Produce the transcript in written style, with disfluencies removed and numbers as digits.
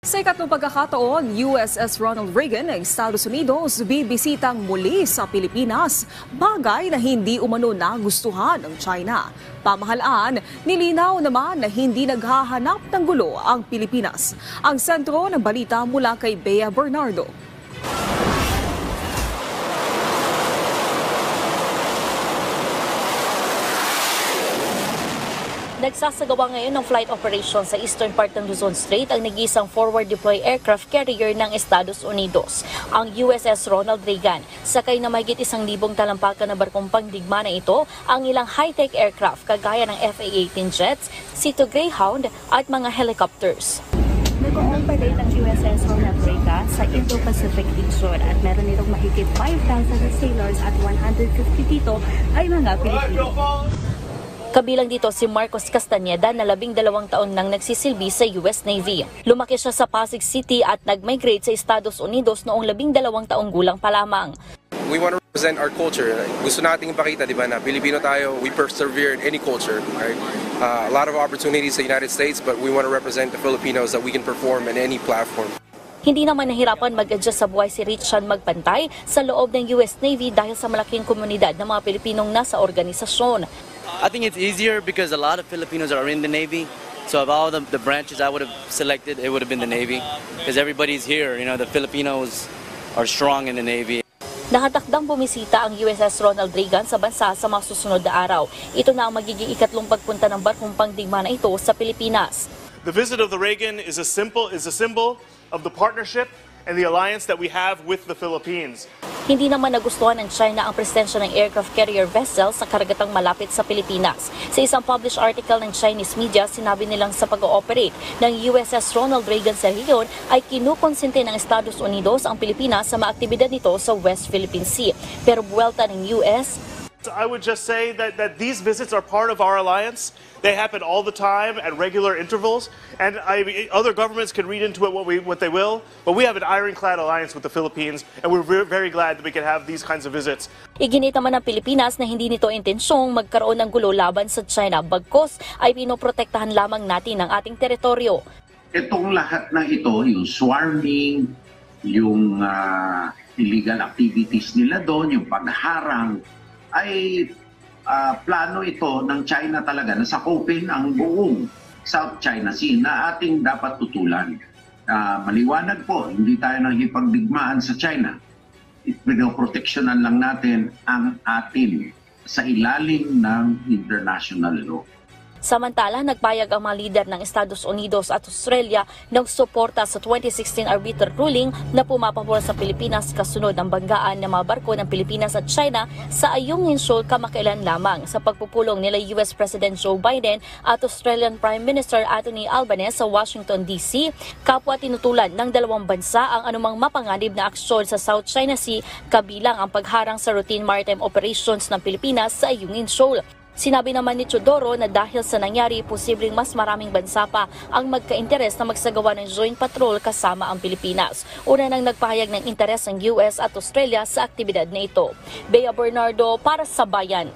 Sa ikatlong pagkakataon, USS Ronald Reagan ng Estados Unidos bibisitang muli sa Pilipinas, bagay na hindi umano nagustuhan ng China. Pamahalaan, nilinaw naman na hindi naghahanap ng gulo ang Pilipinas. Ang sentro ng balita mula kay Bea Bernardo. Nagsasagawa ngayon ng flight operation sa eastern part ng Luzon Strait ang nag-iisang forward deploy aircraft carrier ng Estados Unidos, ang USS Ronald Reagan. Sakay na mahigit 1,000 talampakan na barkong pangdigma na ito ang ilang high-tech aircraft kagaya ng FA-18 jets, C-2 Greyhound at mga helicopters. Nag-ooperate ang USS Ronald Reagan sa Indo-Pacific region at meron itong mahigit 5,000 sailors at 150 dito ay mga Pilipino. Kabilang dito si Marcos Castañeda na 12 taon nang nagsisilbi sa US Navy. Lumaki siya sa Pasig City at nag-migrate sa Estados Unidos noong 12 taong gulang pa lamang. We want to represent our culture. Gusto nating ipakita, di ba, na Pilipino tayo, we persevere in any culture. Right? A lot of opportunities sa United States, but we want to represent the Filipinos that we can perform in any platform. Hindi naman nahirapan mag-adjust sa buhay si Richan Magpantay sa loob ng US Navy dahil sa malaking komunidad ng mga Pilipinong nasa organisasyon. I think it's easier because a lot of Filipinos are in the Navy. So of all the branches I would have selected, it would have been the Navy. Because everybody's here, you know, the Filipinos are strong in the Navy. Nakatakdang bumisita ang USS Ronald Reagan sa bansa sa mga susunod na araw. Ito na ang magiging ikatlong pagpunta ng barkong pangdigma na ito sa Pilipinas. The visit of the Reagan is a symbol of the partnership and the alliance that we have with the Philippines. Hindi naman nagustuhan ng China ang presensya ng aircraft carrier vessel sa karagatang malapit sa Pilipinas. Sa isang published article ng Chinese media, sinabi nilang sa pag-ooperate ng USS Ronald Reagan sa rehiyon ay kinukonsente ng Estados Unidos ang Pilipinas sa mga aktibidad nito sa West Philippine Sea. Pero buwelta ng US, I would just say that these visits are part of our alliance. They happen all the time at regular intervals, and other governments can read into it what they will, but we have an ironclad alliance with the Philippines, and we're very glad that we can have these kinds of visits. Iginit naman ng Pilipinas na hindi nito intensyong magkaroon ng gulo laban sa China, bagkos ay pinoprotektahan lamang natin ang ating teritoryo. Itong lahat na ito, yung swarming, yung illegal activities nila doon, yung pagharang, ay plano ito ng China talaga na sakupin ang buong South China Sea na ating dapat tutulan. Maliwanag po, hindi tayo nakikipagdigmaan sa China. Pinoproteksyonan lang natin ang atin sa ilalim ng international law. Samantala, nagpayag ang mga lider ng Estados Unidos at Australia ng suporta sa 2016 arbiter ruling na pumapabor sa Pilipinas kasunod ng banggaan ng mga barko ng Pilipinas at China sa Ayungin Shoal kamakailan lamang sa pagpupulong nila US President Joe Biden at Australian Prime Minister Anthony Albanese sa Washington, D.C. Kapwa tinutulan ng dalawang bansa ang anumang mapanganib na aksyon sa South China Sea kabilang ang pagharang sa routine maritime operations ng Pilipinas sa Ayungin Shoal. Sinabi naman ni Teodoro na dahil sa nangyari, posibleng mas maraming bansa pa ang magka-interes na magsagawa ng joint patrol kasama ang Pilipinas. Una nang nagpahayag ng interes ng US at Australia sa aktibidad na ito. Bea Bernardo para sa Bayan.